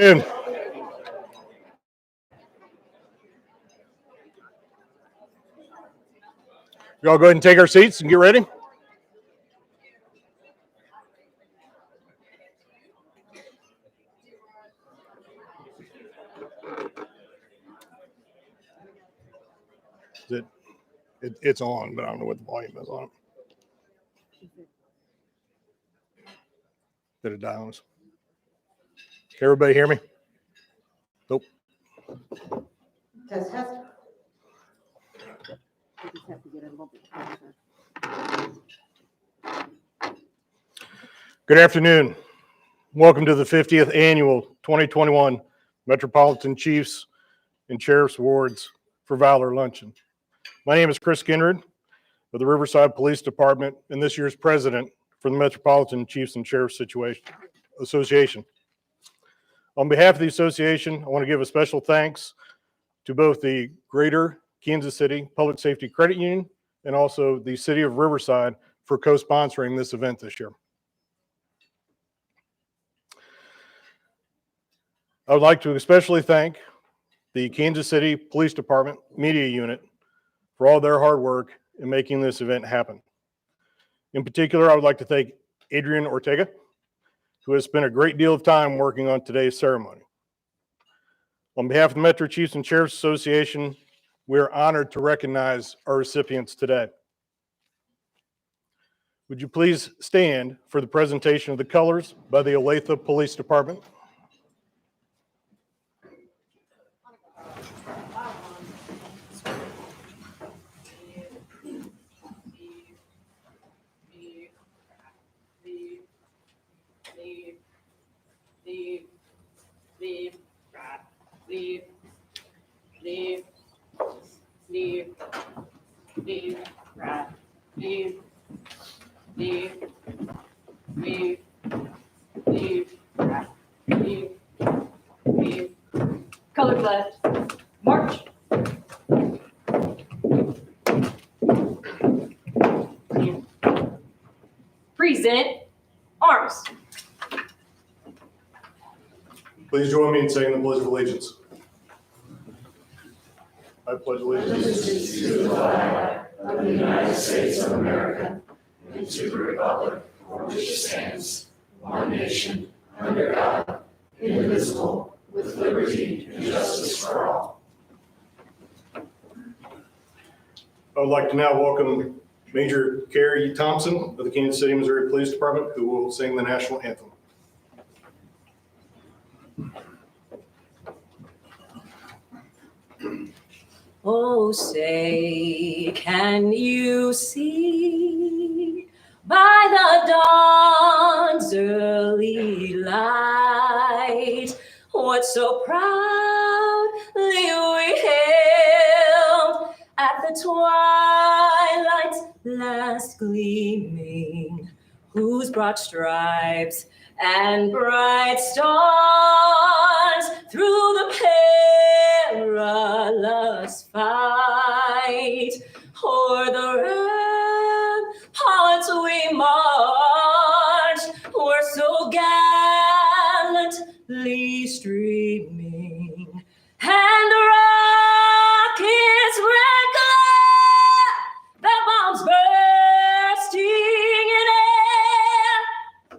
And y'all go ahead and take our seats and get ready. It's on, but I don't know what the volume is on it. Did it die on us? Can everybody hear me? Nope. Test, test. We just have to get a little bit closer. Good afternoon. Welcome to the 50th annual 2021 Metropolitan Chiefs and Sheriff's Awards for Valor Luncheon. My name is Chris Kindred of the Riverside Police Department and this year's president for the Metropolitan Chiefs and Sheriffs Association. On behalf of the association, I want to give a special thanks to both the Greater Kansas City Public Safety Credit Union and also the City of Riverside for co-sponsoring this event this year. I would like to especially thank the Kansas City Police Department Media Unit for all their hard work in making this event happen. In particular, I would like to thank Adrian Ortega, who has spent a great deal of time working on today's ceremony. On behalf of the Metro Chiefs and Sheriffs Association, we are honored to recognize our recipients today. Would you please stand for the presentation of the colors by the Olathe Police Department? Colors left. March. Present arms. Please join me in saying the Pledge of Allegiance. I pledge allegiance To the flag of the United States of America and to the republic for which it stands, one nation, under God, indivisible, with liberty and justice for all. I would like to now welcome Major Carrie Thompson of the Kansas City, Missouri Police Department, who will sing the national anthem. Oh, say, can you see by the dawn's early light what so proudly we hailed at the twilight's last gleaming, whose broad stripes and bright stars through the perilous fight o'er the ramparts we marched were so gallantly streaming, and rockets red glare, the bombs bursting in air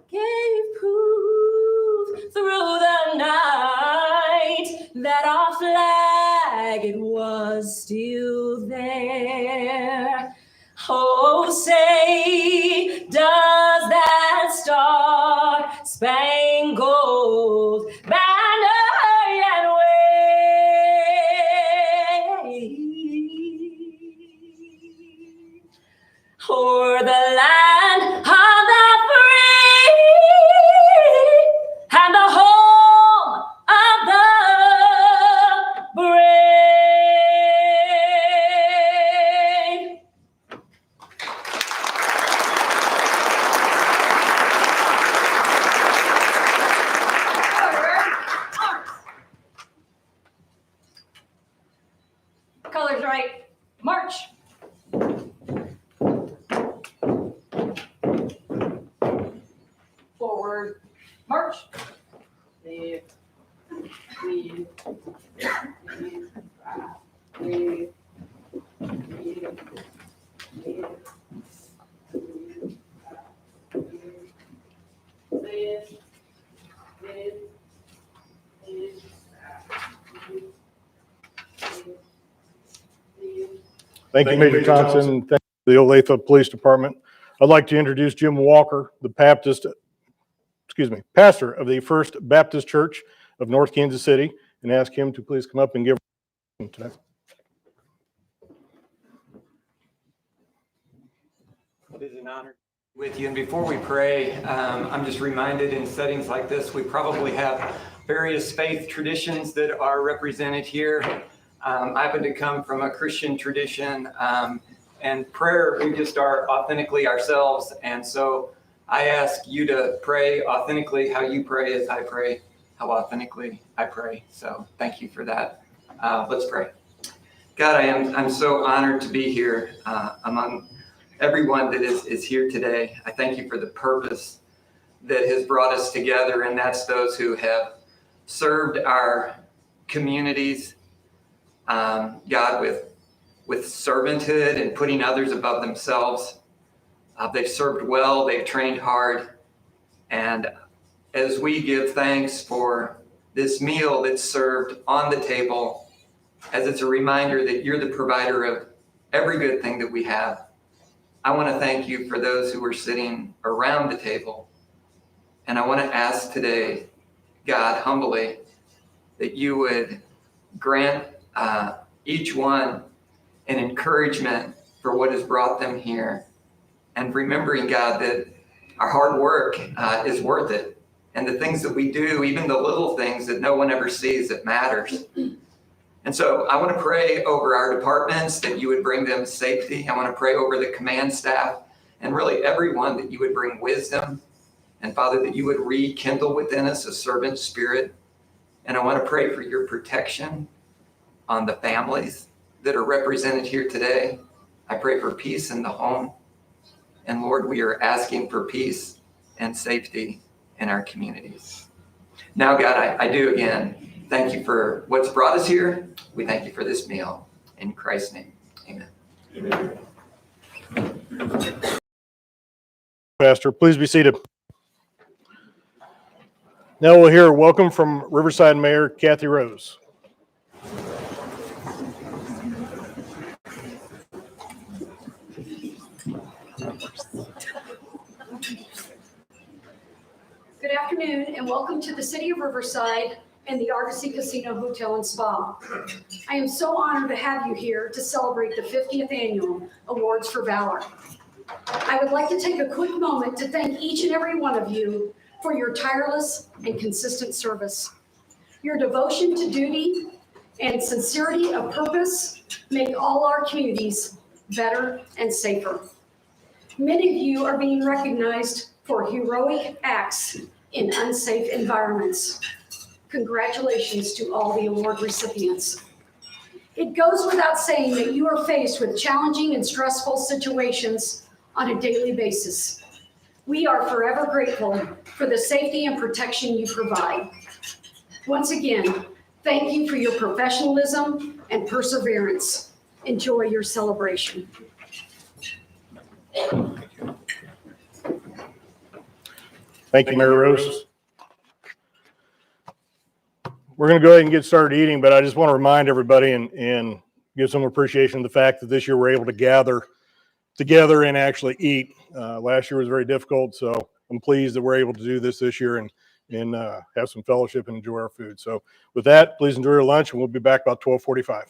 gave proof through the night that our flag, it was still there. Oh, say, does that star-spangled banner yet wave o'er the land of the free and the home of the brave? Colors right, march. Forward, march. Leave, leave, leave, leave, leave, leave, Thank you, Major Thompson. Thank you, the Olathe Police Department. I'd like to introduce Jim Walker, the pastor of the First Baptist Church of North Kansas City, and ask him to please come up and give today. It is an honor to be with you. And before we pray, I'm just reminded in settings like this, we probably have various faith traditions that are represented here. I happen to come from a Christian tradition, and prayer, we just are authentically ourselves. And so I ask you to pray authentically how you pray as I pray, how authentically I pray. So thank you for that. Let's pray. God, I'm so honored to be here among everyone that is here today. I thank you for the purpose that has brought us together, and that's those who have served our communities, God, with servanthood and putting others above themselves. They've served well, they've trained hard, and as we give thanks for this meal that's served on the table, as it's a reminder that you're the provider of every good thing that we have, I want to thank you for those who are sitting around the table. And I want to ask today, God, humbly, that you would grant each one an encouragement for what has brought them here. And remembering, God, that our hard work is worth it. And the things that we do, even the little things that no one ever sees, that matters. And so I want to pray over our departments that you would bring them safety. I want to pray over the command staff and really everyone that you would bring wisdom. And Father, that you would rekindle within us a servant spirit. And I want to pray for your protection on the families that are represented here today. I pray for peace in the home. And Lord, we are asking for peace and safety in our communities. Now, God, I do again thank you for what's brought us here. We thank you for this meal. In Christ's name, amen. Pastor, please be seated. Now we'll hear a welcome from Riverside Mayor Kathy Rose. Good afternoon and welcome to the City of Riverside and the Argosy Casino Hotel and Spa. I am so honored to have you here to celebrate the 50th Annual Awards for Valor. I would like to take a quick moment to thank each and every one of you for your tireless and consistent service. Your devotion to duty and sincerity of purpose make all our communities better and safer. Many of you are being recognized for heroic acts in unsafe environments. Congratulations to all the award recipients. It goes without saying that you are faced with challenging and stressful situations on a daily basis. We are forever grateful for the safety and protection you provide. Once again, thank you for your professionalism and perseverance. Enjoy your celebration. Thank you, Mayor Rose. We're going to go ahead and get started eating, but I just want to remind everybody and give some appreciation to the fact that this year we're able to gather together and actually eat. Last year was very difficult, so I'm pleased that we're able to do this year and have some fellowship and enjoy our food. So with that, please enjoy your lunch, and we'll be back about 12:45.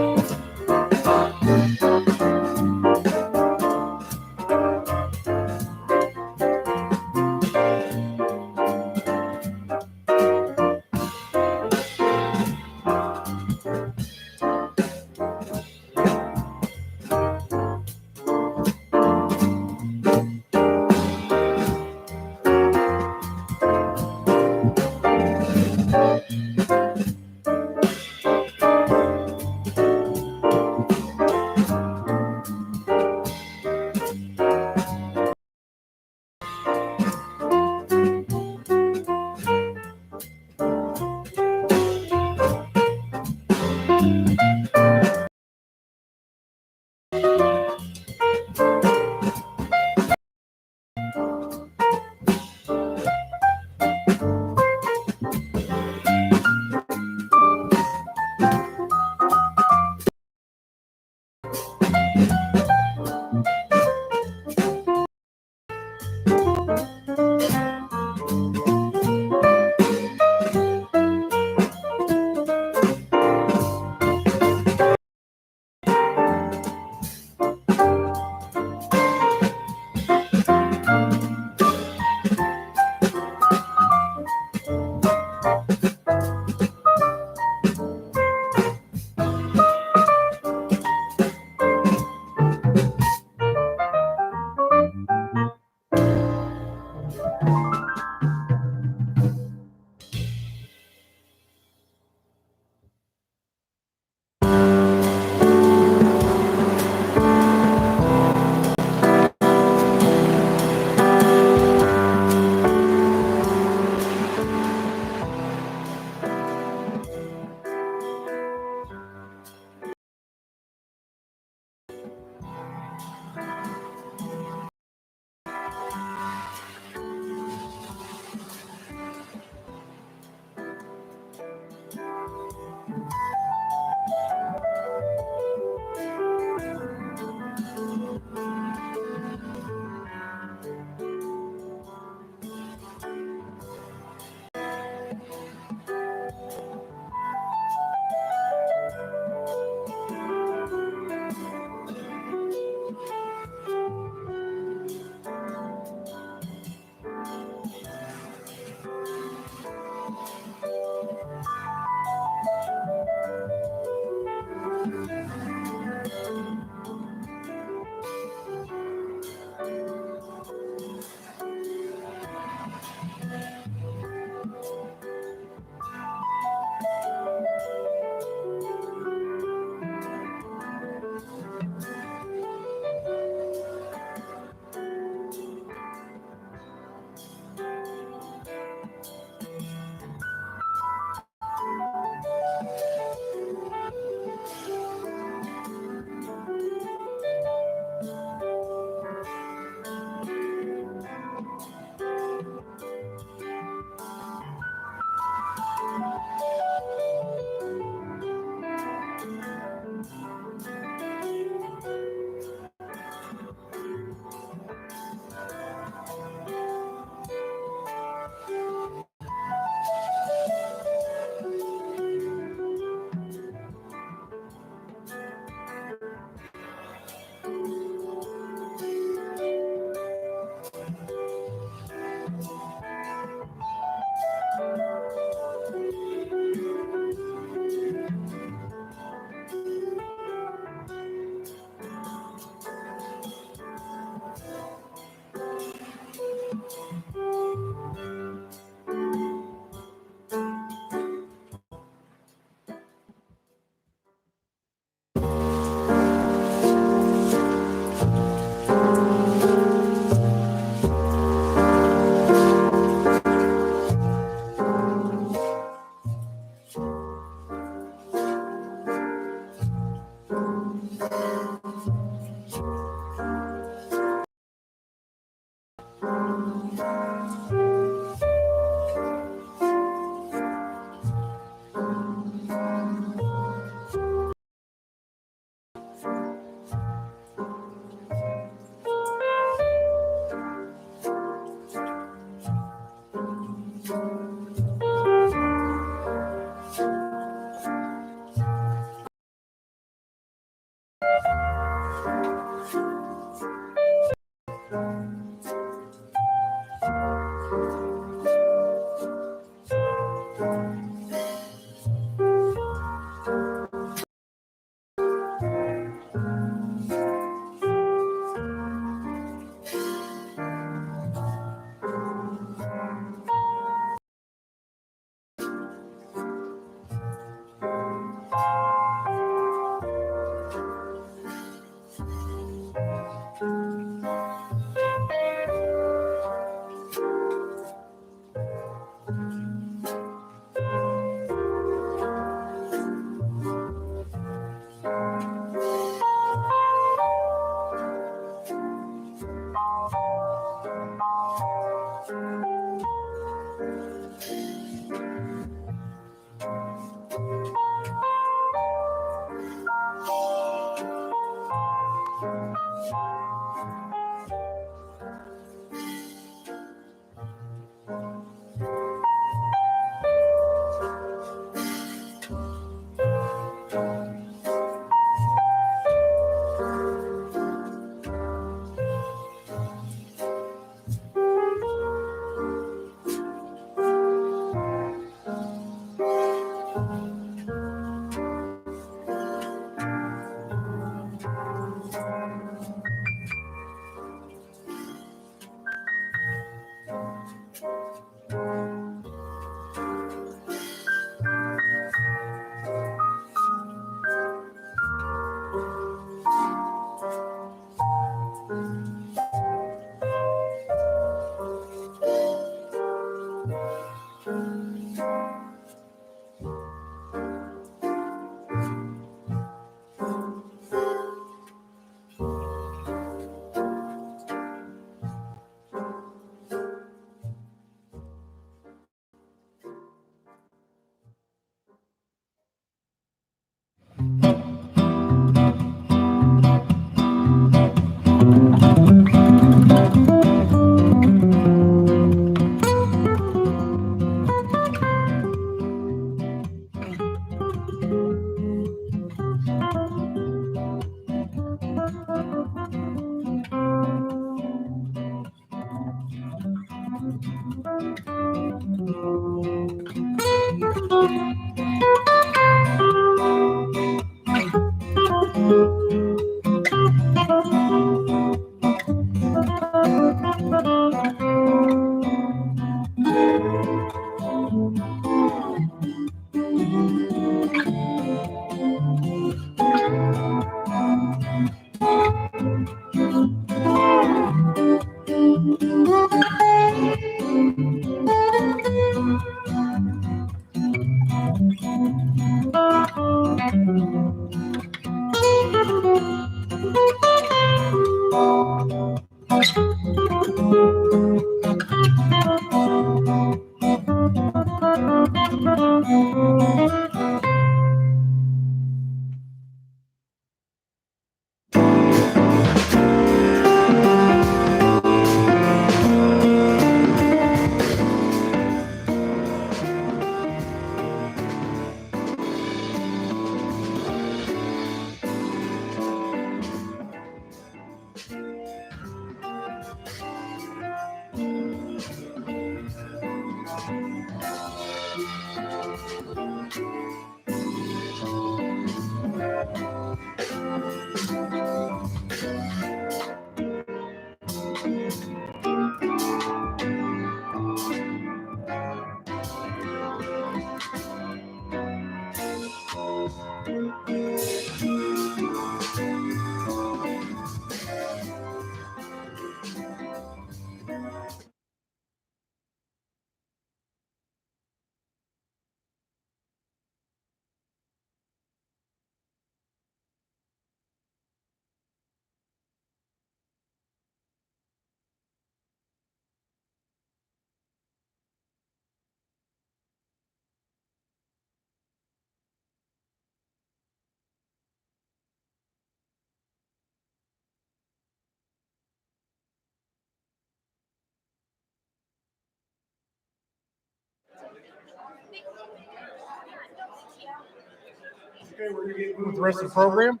Okay, we're going to get with the rest of the program.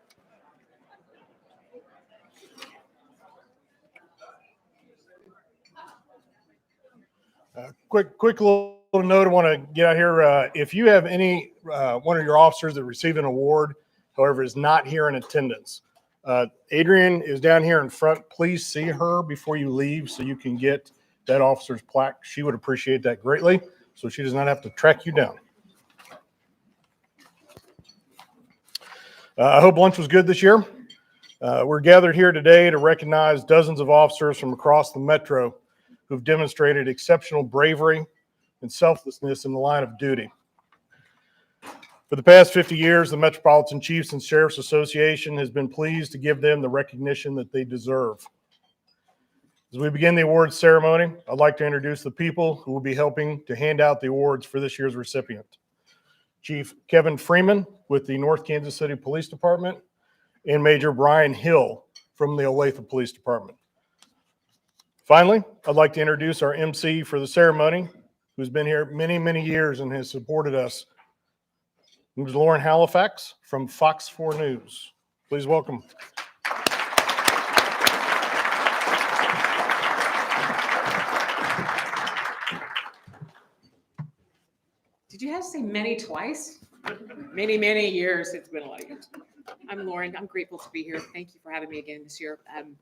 Quick little note I want to get out here. If you have any one of your officers that receive an award, however, is not here in attendance, Adrian is down here in front. Please see her before you leave so you can get that officer's plaque. She would appreciate that greatly, so she does not have to track you down. I hope lunch was good this year. We're gathered here today to recognize dozens of officers from across the metro who've demonstrated exceptional bravery and selflessness in the line of duty. For the past 50 years, the Metropolitan Chiefs and Sheriffs Association has been pleased to give them the recognition that they deserve. As we begin the awards ceremony, I'd like to introduce the people who will be helping to hand out the awards for this year's recipient. Chief Kevin Freeman with the North Kansas City Police Department and Major Brian Hill from the Olathe Police Department. Finally, I'd like to introduce our MC for the ceremony, who's been here many, many years and has supported us. Ms. Lauren Halifax from Fox 4 News. Please welcome. Did you have to say many twice? Many, many years. It's been a lot of years. I'm Lauren. I'm grateful to be here. Thank you for having me again this year. I'm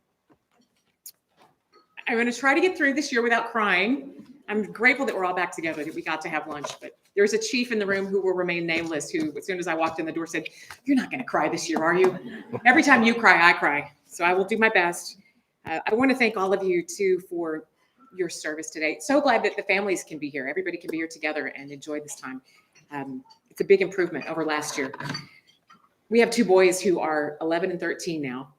going to try to get through this year without crying. I'm grateful that we're all back together, that we got to have lunch. But there's a chief in the room who will remain nameless, who, as soon as I walked in the door, said, "You're not going to cry this year, are you?" Every time you cry, I cry. So I will do my best. I want to thank all of you, too, for your service today. So glad that the families can be here. Everybody can be here together and enjoy this time. It's a big improvement over last year. We have two boys who are 11 and 13 now.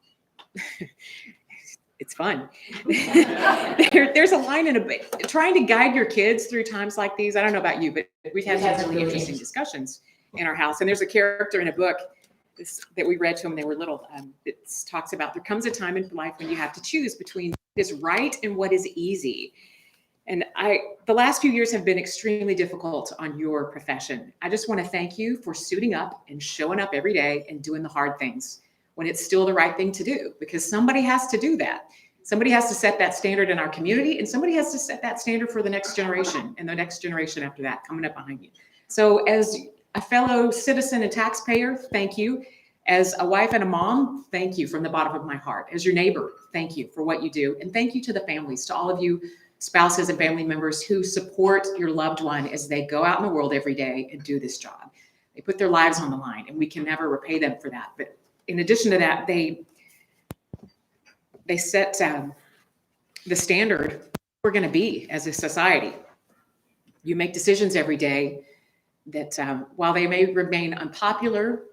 It's fun. There's a line in trying to guide your kids through times like these. I don't know about you, but we've had some really interesting discussions in our house. And there's a character in a book that we read to them when they were little. It talks about there comes a time in life when you have to choose between what is right and what is easy. And the last few years have been extremely difficult on your profession. I just want to thank you for suiting up and showing up every day and doing the hard things when it's still the right thing to do, because somebody has to do that. Somebody has to set that standard in our community, and somebody has to set that standard for the next generation and the next generation after that coming up behind you. So as a fellow citizen and taxpayer, thank you. As a wife and a mom, thank you from the bottom of my heart. As your neighbor, thank you for what you do. And thank you to the families, to all of you spouses and family members who support your loved one as they go out in the world every day and do this job. They put their lives on the line, and we can never repay them for that. But in addition to that, they set the standard we're going to be as a society. You make decisions every day that, while they may remain unpopular,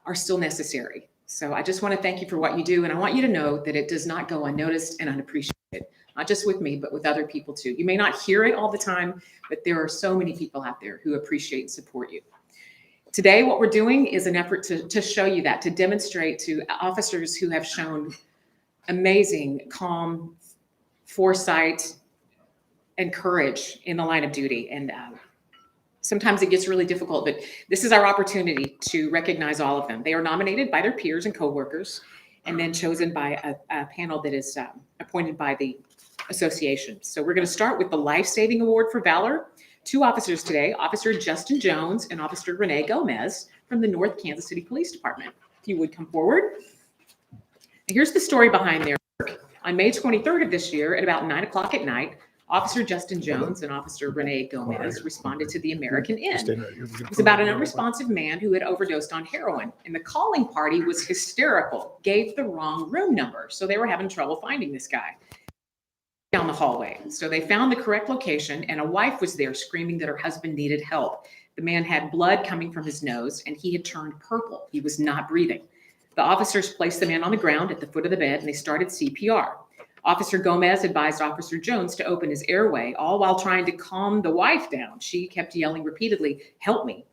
are still necessary. So I just want to thank you for what you do, and I want you to know that it does not go unnoticed and unappreciated, not just with me, but with other people too. You may not hear it all the time, but there are so many people out there who appreciate and support you. Today, what we're doing is an effort to show you that, to demonstrate to officers who have shown amazing, calm, foresight, and courage in the line of duty. And sometimes it gets really difficult, but this is our opportunity to recognize all of them. They are nominated by their peers and coworkers, and then chosen by a panel that is appointed by the association. So we're going to start with the Life-Saving Award for Valor. Two officers today, Officer Justin Jones and Officer Renee Gomez from the North Kansas City Police Department. If you would come forward. Here's the story behind their work. On May 23rd of this year, at about 9 o'clock at night, Officer Justin Jones and Officer Renee Gomez responded to the American Inn. It was about an unresponsive man who had overdosed on heroin, and the calling party was hysterical, gave the wrong room number, so they were having trouble finding this guy down the hallway. So they found the correct location, and a wife was there screaming that her husband needed help. The man had blood coming from his nose, and he had turned purple. He was not breathing. The officers placed the man on the ground at the foot of the bed, and they started CPR. Officer Gomez advised Officer Jones to open his airway, all while trying to calm the wife down. She kept yelling repeatedly, "Help me."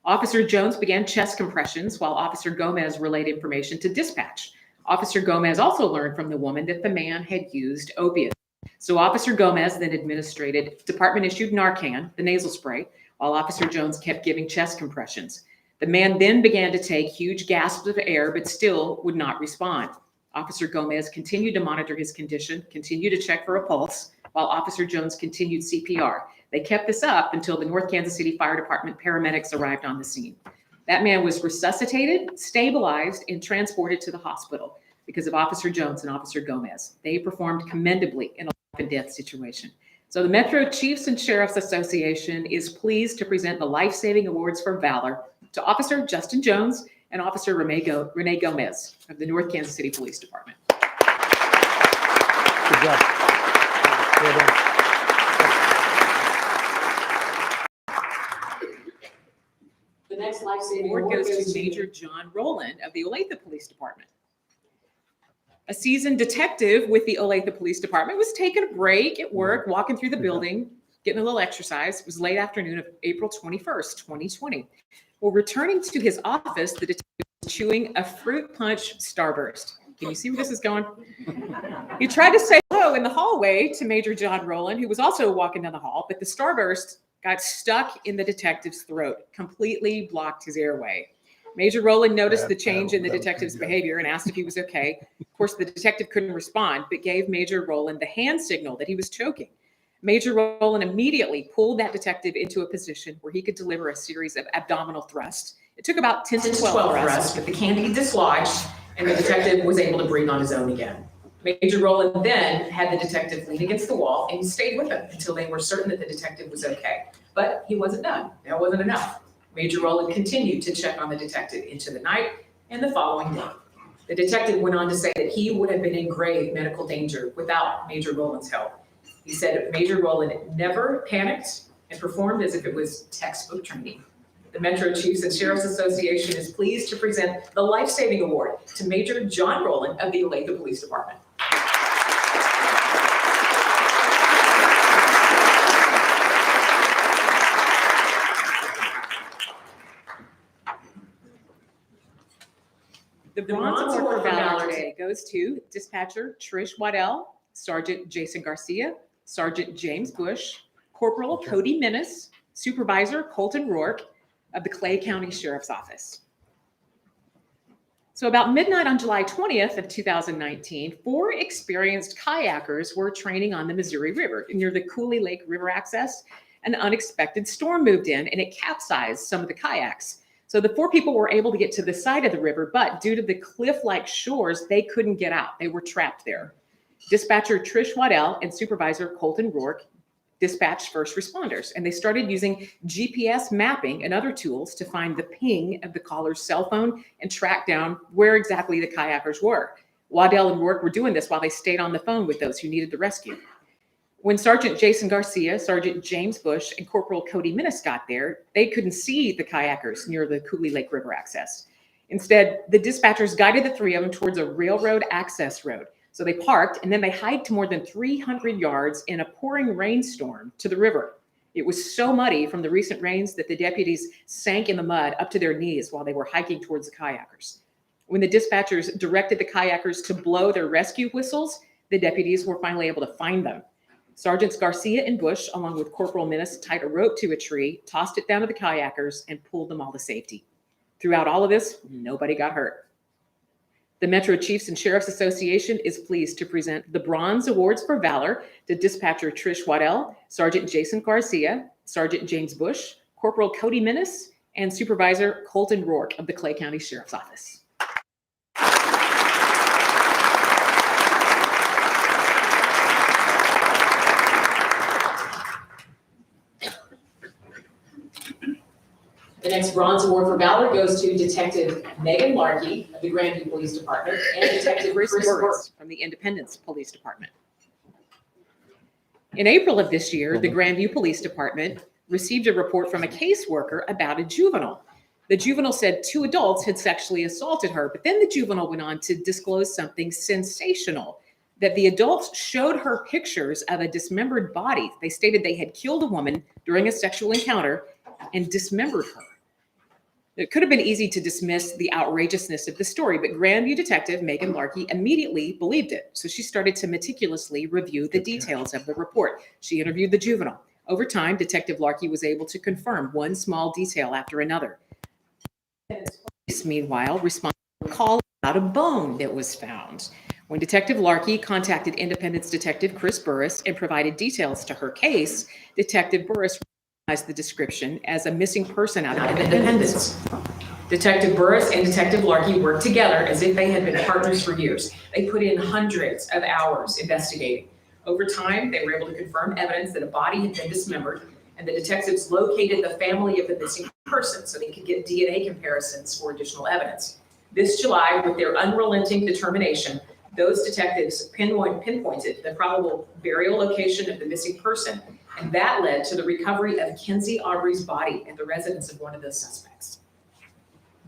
Officer Jones began chest compressions while Officer Gomez relayed information to dispatch. Officer Gomez also learned from the woman that the man had used opiates. So Officer Gomez then administered department-issued Narcan, the nasal spray, while Officer Jones kept giving chest compressions. The man then began to take huge gasps of air, but still would not respond. Officer Gomez continued to monitor his condition, continued to check for a pulse, while Officer Jones continued CPR. They kept this up until the North Kansas City Fire Department paramedics arrived on the scene. That man was resuscitated, stabilized, and transported to the hospital because of Officer Jones and Officer Gomez. They performed commendably in a life and death situation. So the Metro Chiefs and Sheriffs Association is pleased to present the Life-Saving Awards for Valor to Officer Justin Jones and Officer Renee Gomez of the North Kansas City Police Department. Good job. Well done. The next Life-Saving Award goes to Major John Rowland of the Olathe Police Department. A seasoned detective with the Olathe Police Department was taking a break at work, walking through the building, getting a little exercise. It was late afternoon of April 21st, 2020. Well, returning to his office, the detective was chewing a fruit punch Starburst. Can you see where this is going? He tried to say hello in the hallway to Major John Rowland, who was also walking down the hall, but the starburst got stuck in the detective's throat, completely blocked his airway. Major Rowland noticed the change in the detective's behavior and asked if he was okay. Of course, the detective couldn't respond, but gave Major Rowland the hand signal that he was choking. Major Rowland immediately pulled that detective into a position where he could deliver a series of abdominal thrusts. It took about 10 to 12 thrusts, but the candy dislodged, and the detective was able to breathe on his own again. Major Rowland then had the detective lean against the wall and stayed with him until they were certain that the detective was okay. But he wasn't done. That wasn't enough. Major Rowland continued to check on the detective into the night and the following day. The detective went on to say that he would have been in grave medical danger without Major Rowland's help. He said Major Rowland never panicked and performed as if it was textbook training. The Metro Chiefs and Sheriffs Association is pleased to present the Life Saving Award to Major John Rowland of the Olathe Police Department. The Bronze Award for Valor today goes to Dispatcher Trish Waddell, Sergeant Jason Garcia, Sergeant James Bush, Corporal Cody Minnis, Supervisor Colton Rourke of the Clay County Sheriff's Office. So about midnight on July 20th of 2019, 4 experienced kayakers were training on the Missouri River near the Cooley Lake River access. An unexpected storm moved in and it capsized some of the kayaks. So the 4 people were able to get to the side of the river, but due to the cliff-like shores, they couldn't get out. They were trapped there. Dispatcher Trish Waddell and Supervisor Colton Rourke dispatched first responders, and they started using GPS mapping and other tools to find the ping of the caller's cell phone and track down where exactly the kayakers were. Waddell and Rourke were doing this while they stayed on the phone with those who needed the rescue. When Sergeant Jason Garcia, Sergeant James Bush, and Corporal Cody Minnis got there, they couldn't see the kayakers near the Cooley Lake River access. Instead, the dispatchers guided the 3 of them towards a railroad access road. So they parked and then they hiked more than 300 yards in a pouring rainstorm to the river. It was so muddy from the recent rains that the deputies sank in the mud up to their knees while they were hiking towards the kayakers. When the dispatchers directed the kayakers to blow their rescue whistles, the deputies were finally able to find them. Sergeants Garcia and Bush, along with Corporal Minnis, tied a rope to a tree, tossed it down to the kayakers, and pulled them all to safety. Throughout all of this, nobody got hurt. The Metro Chiefs and Sheriffs Association is pleased to present the Bronze Awards for Valor to Dispatcher Trish Waddell, Sergeant Jason Garcia, Sergeant James Bush, Corporal Cody Minnis, and Supervisor Colton Rourke of the Clay County Sheriff's Office. The next Bronze Award for Valor goes to Detective Megan Larkey of the Grandview Police Department and Detective Chris Burris from the Independence Police Department. In April of this year, the Grandview Police Department received a report from a caseworker about a juvenile. The juvenile said 2 adults had sexually assaulted her, but then the juvenile went on to disclose something sensational, that the adults showed her pictures of a dismembered body. They stated they had killed a woman during a sexual encounter and dismembered her. It could have been easy to dismiss the outrageousness of the story, but Grandview detective Megan Larkey immediately believed it. So she started to meticulously review the details of the report. She interviewed the juvenile. Over time, Detective Larkey was able to confirm one small detail after another. Police, meanwhile, responded to a call about a bone that was found. When Detective Larkey contacted Independence Detective Chris Burris and provided details to her case, Detective Burris the description as a missing person out of Independence. Detective Burris and Detective Larkey worked together as if they had been partners for years. They put in hundreds of hours investigating. Over time, they were able to confirm evidence that a body had been dismembered, and the detectives located the family of the missing person so they could get DNA comparisons for additional evidence. This July, with their unrelenting determination, those detectives pinpointed the probable burial location of the missing person, and that led to the recovery of Kenzie Aubrey's body at the residence of one of the suspects.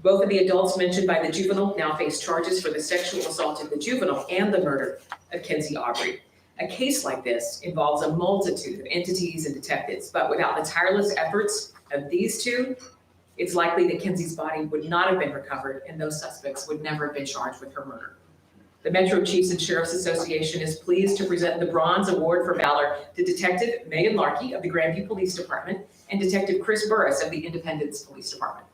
Both of the adults mentioned by the juvenile now face charges for the sexual assault of the juvenile and the murder of Kenzie Aubrey. A case like this involves a multitude of entities and detectives, but without the tireless efforts of these 2, it's likely that Kenzie's body would not have been recovered and those suspects would never have been charged with her murder. The Metro Chiefs and Sheriffs Association is pleased to present the Bronze Award for Valor to Detective Megan Larkey of the Grandview Police Department and Detective Chris Burris of the Independence Police Department.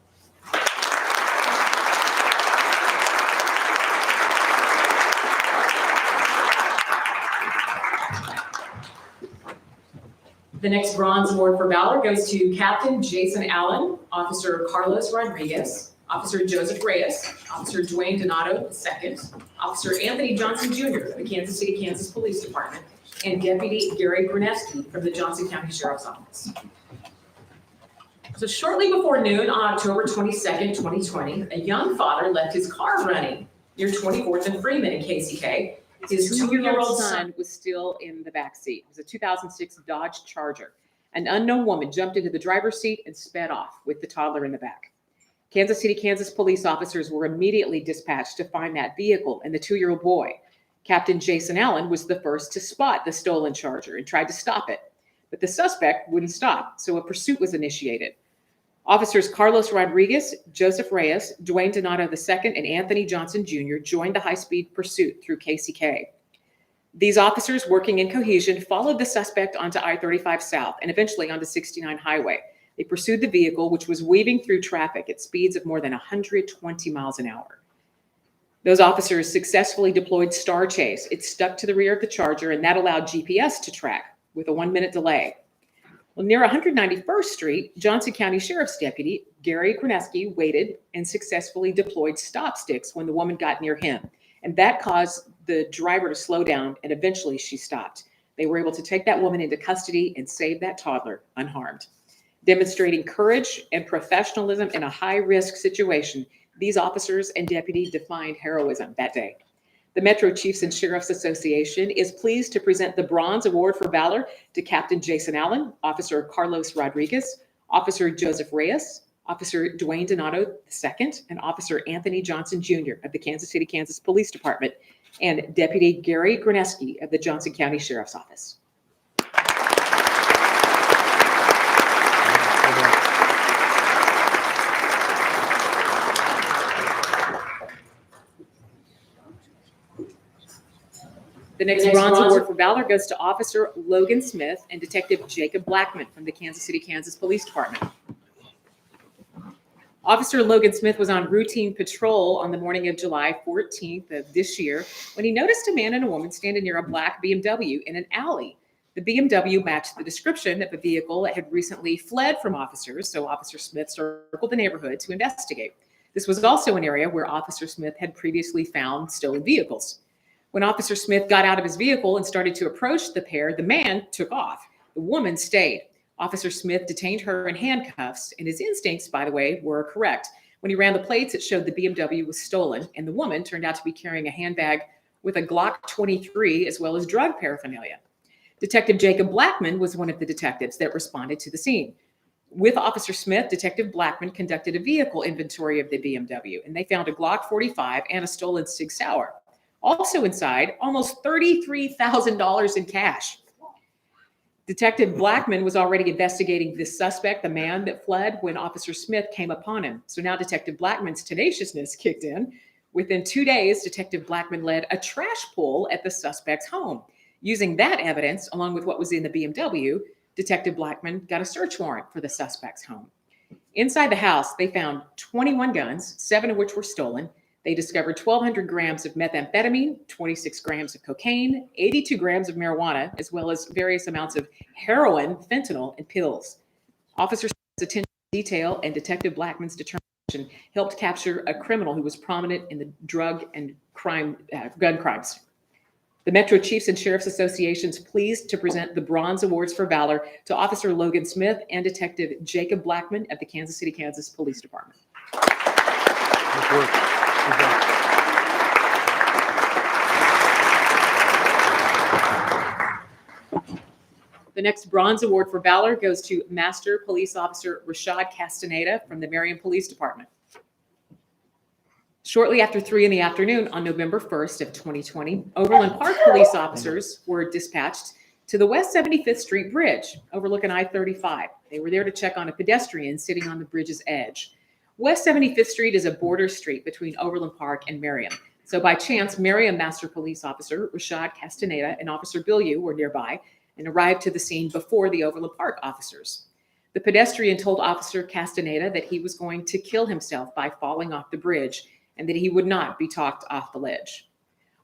The next Bronze Award for Valor goes to Captain Jason Allen, Officer Carlos Rodriguez, Officer Joseph Reyes, Officer Dwayne Donato II, Officer Anthony Johnson Jr. of the Kansas City, Kansas Police Department, and Deputy Gary Gruneski from the Johnson County Sheriff's Office. So shortly before noon on October 22nd, 2020, a young father left his car running near 24th and Freeman in KCK. His two-year-old son was still in the back seat. It was a 2006 Dodge Charger. An unknown woman jumped into the driver's seat and sped off with the toddler in the back. Kansas City, Kansas police officers were immediately dispatched to find that vehicle and the two-year-old boy. Captain Jason Allen was the first to spot the stolen Charger and tried to stop it. But the suspect wouldn't stop, so a pursuit was initiated. Officers Carlos Rodriguez, Joseph Reyes, Dwayne Donato II, and Anthony Johnson Jr. joined the high-speed pursuit through KCK. These officers, working in cohesion, followed the suspect onto I-35 South and eventually onto 69 Highway. They pursued the vehicle, which was weaving through traffic at speeds of more than 120 miles an hour. Those officers successfully deployed Star Chase. It stuck to the rear of the Charger, and that allowed GPS to track with a 1-minute delay. Well, near 191st Street, Johnson County Sheriff's Deputy Gary Gruneski waited and successfully deployed stop sticks when the woman got near him. And that caused the driver to slow down, and eventually she stopped. They were able to take that woman into custody and save that toddler unharmed. Demonstrating courage and professionalism in a high-risk situation, these officers and deputy defined heroism that day. The Metro Chiefs and Sheriffs Association is pleased to present the Bronze Award for Valor to Captain Jason Allen, Officer Carlos Rodriguez, Officer Joseph Reyes, Officer Dwayne Donato II, and Officer Anthony Johnson Jr. of the Kansas City, Kansas Police Department, and Deputy Gary Gruneski of the Johnson County Sheriff's Office. The next Bronze Award for Valor goes to Officer Logan Smith and Detective Jacob Blackman from the Kansas City, Kansas Police Department. Officer Logan Smith was on routine patrol on the morning of July 14th of this year when he noticed a man and a woman standing near a black BMW in an alley. The BMW matched the description of a vehicle that had recently fled from officers, so Officer Smith circled the neighborhood to investigate. This was also an area where Officer Smith had previously found stolen vehicles. When Officer Smith got out of his vehicle and started to approach the pair, the man took off. The woman stayed. Officer Smith detained her in handcuffs, and his instincts, by the way, were correct. When he ran the plates, it showed the BMW was stolen, and the woman turned out to be carrying a handbag with a Glock 23 as well as drug paraphernalia. Detective Jacob Blackman was one of the detectives that responded to the scene. With Officer Smith, Detective Blackman conducted a vehicle inventory of the BMW, and they found a Glock 45 and a stolen Sig Sauer. Also inside, almost $33,000 in cash. Detective Blackman was already investigating this suspect, the man that fled, when Officer Smith came upon him. So now Detective Blackman's tenaciousness kicked in. Within 2 days, Detective Blackman led a trash pull at the suspect's home. Using that evidence, along with what was in the BMW, Detective Blackman got a search warrant for the suspect's home. Inside the house, they found 21 guns, 7 of which were stolen. They discovered 1,200 grams of methamphetamine, 26 grams of cocaine, 82 grams of marijuana, as well as various amounts of heroin, fentanyl, and pills. Officer Smith's attention to detail and Detective Blackman's determination helped capture a criminal who was prominent in the drug and gun crimes. The Metro Chiefs and Sheriffs Association is pleased to present the Bronze Awards for Valor to Officer Logan Smith and Detective Jacob Blackman of the Kansas City, Kansas Police Department. Good work. Good job. The next Bronze Award for Valor goes to Master Police Officer Rashad Castaneda from the Marion Police Department. Shortly after 3 in the afternoon on November 1st of 2020, Overland Park police officers were dispatched to the West 75th Street Bridge overlooking I-35. They were there to check on a pedestrian sitting on the bridge's edge. West 75th Street is a border street between Overland Park and Marion. So by chance, Merriam Master Police Officer Rashad Castaneda and Officer Bilyeu were nearby and arrived to the scene before the Overland Park officers. The pedestrian told Officer Castaneda that he was going to kill himself by falling off the bridge and that he would not be talked off the ledge.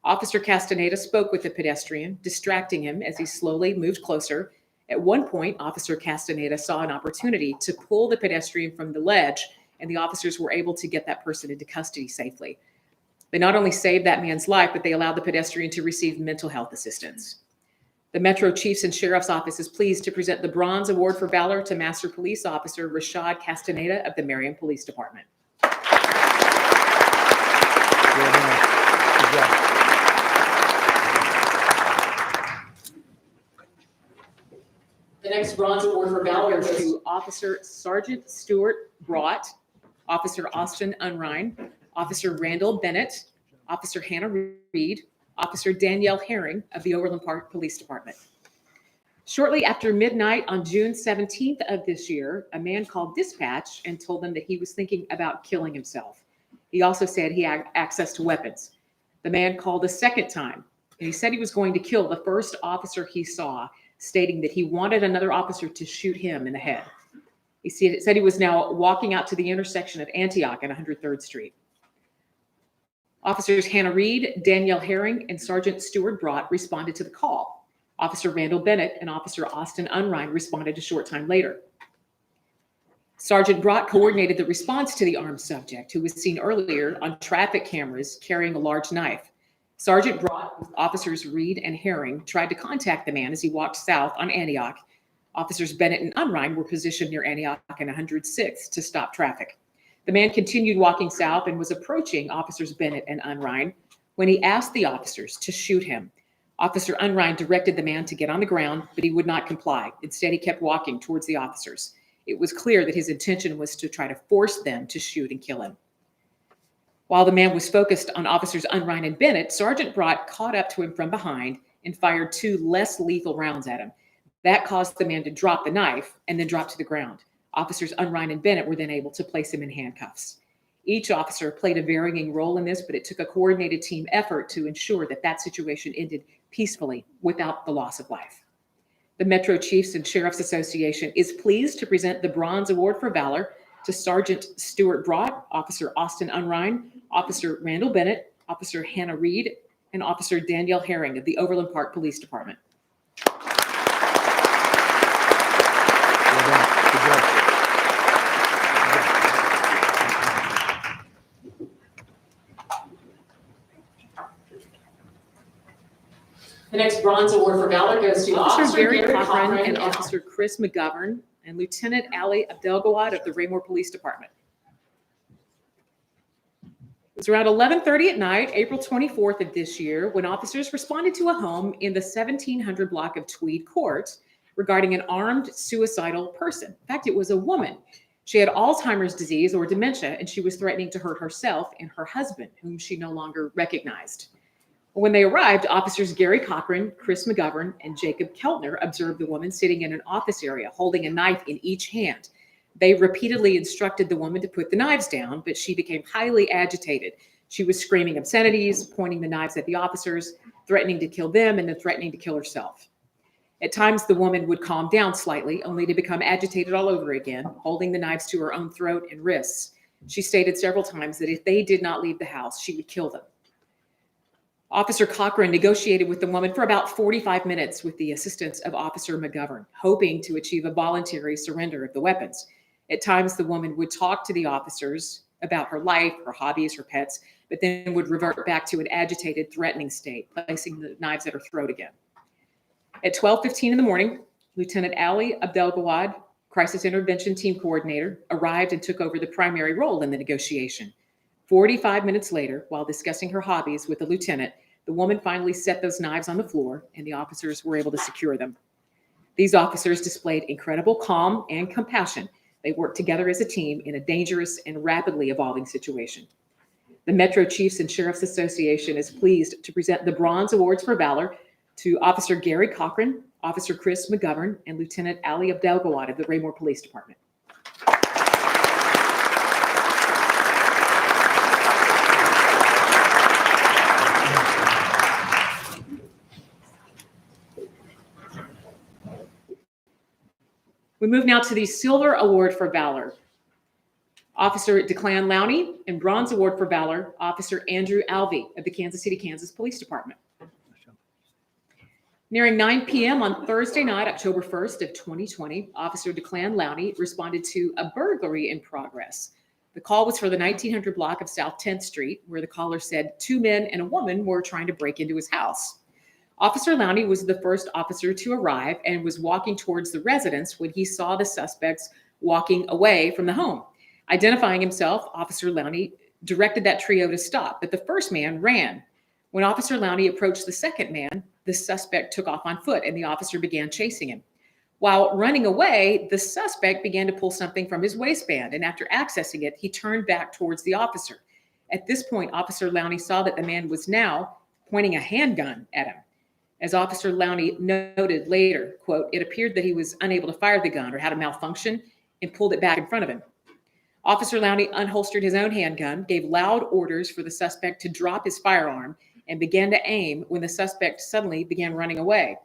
Officer Castaneda spoke with the pedestrian, distracting him as he slowly moved closer. At one point, Officer Castaneda saw an opportunity to pull the pedestrian from the ledge, and the officers were able to get that person into custody safely. They not only saved that man's life, but they allowed the pedestrian to receive mental health assistance. The Metro Chiefs and Sheriff's Office is pleased to present the Bronze Award for Valor to Master Police Officer Rashad Castaneda of the Merriam Police Department. Well done. Good job. The next Bronze Award for Valor goes to Officer Sergeant Stuart Brought, Officer Austin Unrein, Officer Randall Bennett, Officer Hannah Reed, Officer Danielle Herring of the Overland Park Police Department. Shortly after midnight on June 17th of this year, a man called dispatch and told them that he was thinking about killing himself. He also said he had access to weapons. The man called a second time, and he said he was going to kill the first officer he saw, stating that he wanted another officer to shoot him in the head. He said he was now walking out to the intersection of Antioch and 103rd Street. Officers Hannah Reed, Danielle Herring, and Sergeant Stuart Brought responded to the call. Officer Randall Bennett and Officer Austin Unrein responded a short time later. Sergeant Brought coordinated the response to the armed subject, who was seen earlier on traffic cameras carrying a large knife. Sergeant Brought, with Officers Reed and Herring, tried to contact the man as he walked south on Antioch. Officers Bennett and Unrein were positioned near Antioch and 106th to stop traffic. The man continued walking south and was approaching Officers Bennett and Unrein when he asked the officers to shoot him. Officer Unrein directed the man to get on the ground, but he would not comply. Instead, he kept walking towards the officers. It was clear that his intention was to try to force them to shoot and kill him. While the man was focused on Officers Unrein and Bennett, Sergeant Brought caught up to him from behind and fired 2 less lethal rounds at him. That caused the man to drop the knife and then drop to the ground. Officers Unrein and Bennett were then able to place him in handcuffs. Each officer played a varying role in this, but it took a coordinated team effort to ensure that that situation ended peacefully without the loss of life. The Metro Chiefs and Sheriff's Association is pleased to present the Bronze Award for Valor to Sergeant Stuart Brought, Officer Austin Unrein, Officer Randall Bennett, Officer Hannah Reed, and Officer Danielle Herring of the Overland Park Police Department. Well done. Good job. The next Bronze Award for Valor goes to Officer Gary Cochran Cochran and Officer Chris McGovern and Lieutenant Ali Abdelgawad of the Raymore Police Department. It was around 11:30 at night, April 24th of this year, when officers responded to a home in the 1700 block of Tweed Court regarding an armed suicidal person. In fact, it was a woman. She had Alzheimer's disease or dementia, and she was threatening to hurt herself and her husband, whom she no longer recognized. When they arrived, officers Gary Cochran, Chris McGovern, and Jacob Keltner observed the woman sitting in an office area holding a knife in each hand. They repeatedly instructed the woman to put the knives down, but she became highly agitated. She was screaming obscenities, pointing the knives at the officers, threatening to kill them, and then threatening to kill herself. At times, the woman would calm down slightly, only to become agitated all over again, holding the knives to her own throat and wrists. She stated several times that if they did not leave the house, she would kill them. Officer Cochran negotiated with the woman for about 45 minutes with the assistance of Officer McGovern, hoping to achieve a voluntary surrender of the weapons. At times, the woman would talk to the officers about her life, her hobbies, her pets, but then would revert back to an agitated, threatening state, placing the knives at her throat again. At 12:15 in the morning, Lieutenant Ali Abdelgawad, Crisis Intervention Team Coordinator, arrived and took over the primary role in the negotiation. 45 minutes later, while discussing her hobbies with the lieutenant, the woman finally set those knives on the floor and the officers were able to secure them. These officers displayed incredible calm and compassion. They worked together as a team in a dangerous and rapidly evolving situation. The Metro Chiefs and Sheriff's Association is pleased to present the Bronze Awards for Valor to Officer Gary Cochran, Officer Chris McGovern, and Lieutenant Ali Abdelgawad of the Raymore Police Department. We move now to the Silver Award for Valor. Officer Declan Lowney, and Bronze Award for Valor, Officer Andrew Alvey of the Kansas City, Kansas Police Department. Nearing 9 p.m. on Thursday night, October 1st of 2020, Officer Declan Lowney responded to a burglary in progress. The call was for the 1900 block of South 10th Street, where the caller said 2 men and a woman were trying to break into his house. Officer Lowney was the first officer to arrive and was walking towards the residence when he saw the suspects walking away from the home. Identifying himself, Officer Lowney directed that trio to stop, but the first man ran. When Officer Lowney approached the second man, the suspect took off on foot and the officer began chasing him. While running away, the suspect began to pull something from his waistband, and after accessing it, he turned back towards the officer. At this point, Officer Lowney saw that the man was now pointing a handgun at him. As Officer Lowney noted later, quote, "It appeared that he was unable to fire the gun or had a malfunction and pulled it back in front of him." Officer Lowney unholstered his own handgun, gave loud orders for the suspect to drop his firearm, and began to aim when the suspect suddenly began running away.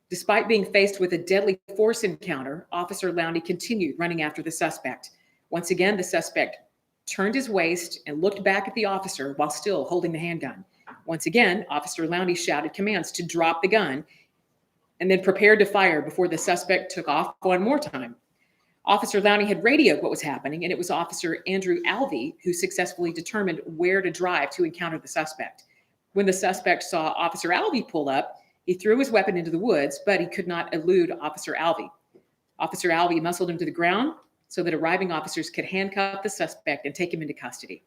Despite being faced with a deadly force encounter, Officer Lowney continued running after the suspect. Once again, the suspect turned his waist and looked back at the officer while still holding the handgun. Once again, Officer Lowney shouted commands to drop the gun and then prepared to fire before the suspect took off one more time. Officer Lowney had radioed what was happening, and it was Officer Andrew Alvey who successfully determined where to drive to encounter the suspect. When the suspect saw Officer Alvey pull up, he threw his weapon into the woods, but he could not elude Officer Alvey. Officer Alvey muscled him to the ground so that arriving officers could handcuff the suspect and take him into custody.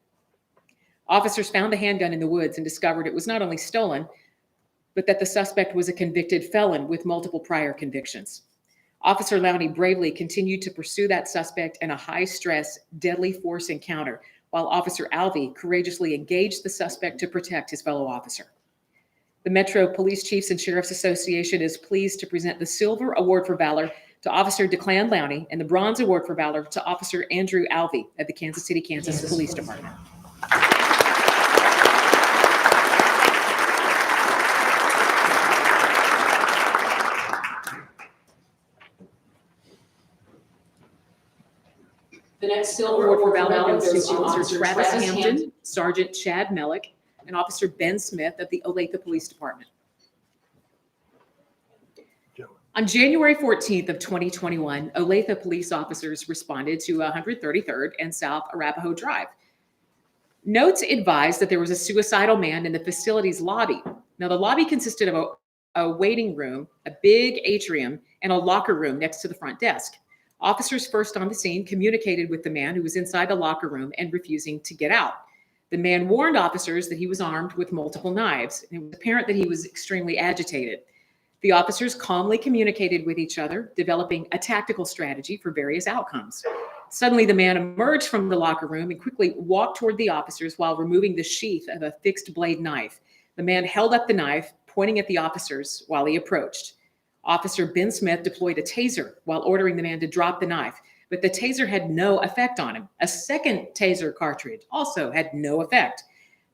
Officers found the handgun in the woods and discovered it was not only stolen, but that the suspect was a convicted felon with multiple prior convictions. Officer Lowney bravely continued to pursue that suspect in a high-stress, deadly force encounter, while Officer Alvey courageously engaged the suspect to protect his fellow officer. The Metro Police Chiefs and Sheriffs Association is pleased to present the Silver Award for Valor to Officer Declan Lowney and the Bronze Award for Valor to Officer Andrew Alvey of the Kansas City, Kansas Police Department. The next Silver Award for Valor goes to Officer Travis Hampton, Sergeant Chad Mellick, and Officer Ben Smith of the Olathe Police Department. On January 14th of 2021, Olathe police officers responded to 133rd and South Arapahoe Drive. Notes advised that there was a suicidal man in the facility's lobby. Now, the lobby consisted of a waiting room, a big atrium, and a locker room next to the front desk. Officers first on the scene communicated with the man who was inside the locker room and refusing to get out. The man warned officers that he was armed with multiple knives, and it was apparent that he was extremely agitated. The officers calmly communicated with each other, developing a tactical strategy for various outcomes. Suddenly, the man emerged from the locker room and quickly walked toward the officers while removing the sheath of a fixed blade knife. The man held up the knife, pointing at the officers while he approached. Officer Ben Smith deployed a taser while ordering the man to drop the knife, but the taser had no effect on him. A second taser cartridge also had no effect.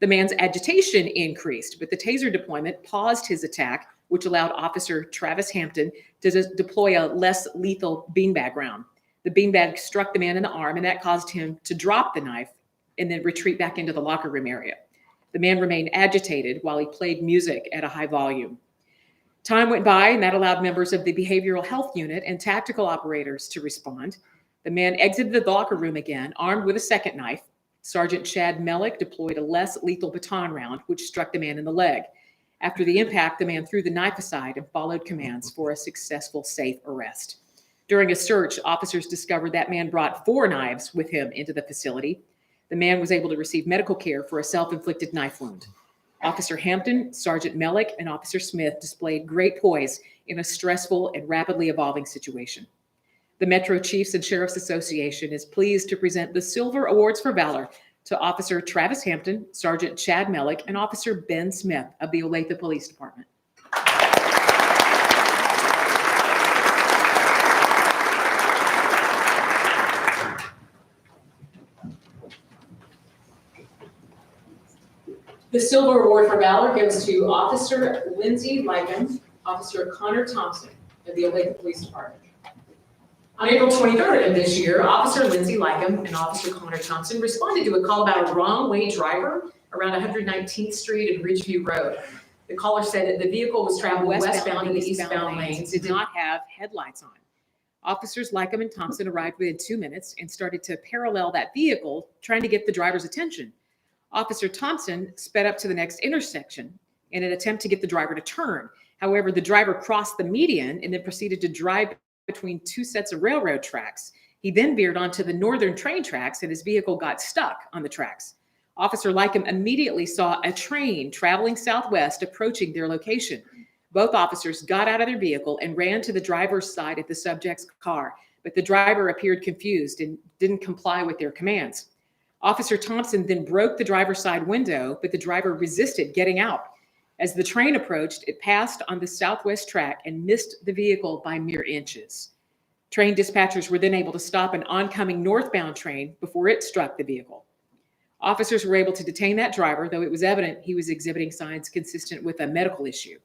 The man's agitation increased, but the taser deployment paused his attack, which allowed Officer Travis Hampton to deploy a less lethal beanbag round. The beanbag struck the man in the arm, and that caused him to drop the knife and then retreat back into the locker room area. The man remained agitated while he played music at a high volume. Time went by, and that allowed members of the behavioral health unit and tactical operators to respond. The man exited the locker room again, armed with a second knife. Sergeant Chad Mellick deployed a less lethal baton round, which struck the man in the leg. After the impact, the man threw the knife aside and followed commands for a successful, safe arrest. During a search, officers discovered that man brought 4 knives with him into the facility. The man was able to receive medical care for a self-inflicted knife wound. Officer Hampton, Sergeant Mellick, and Officer Smith displayed great poise in a stressful and rapidly evolving situation. The Metro Chiefs and Sheriffs Association is pleased to present the Silver Awards for Valor to Officer Travis Hampton, Sergeant Chad Mellick, and Officer Ben Smith of the Olathe Police Department. The Silver Award for Valor goes to Officer Lindsay Lycum, Officer Connor Thompson of the Olathe Police Department. On April 23rd of this year, Officer Lindsay Lycum and Officer Connor Thompson responded to a call about a wrong-way driver around 119th Street and Ridgeview Road. The caller said that the vehicle was traveling westbound in the eastbound lanes and did not have headlights on. Officers Lycum and Thompson arrived within 2 minutes and started to parallel that vehicle, trying to get the driver's attention. Officer Thompson sped up to the next intersection in an attempt to get the driver to turn. However, the driver crossed the median and then proceeded to drive between two sets of railroad tracks. He then veered onto the northern train tracks and his vehicle got stuck on the tracks. Officer Lycum immediately saw a train traveling southwest approaching their location. Both officers got out of their vehicle and ran to the driver's side of the subject's car, but the driver appeared confused and didn't comply with their commands. Officer Thompson then broke the driver's side window, but the driver resisted getting out. As the train approached, it passed on the southwest track and missed the vehicle by mere inches. Train dispatchers were then able to stop an oncoming northbound train before it struck the vehicle. Officers were able to detain that driver, though it was evident he was exhibiting signs consistent with a medical issue.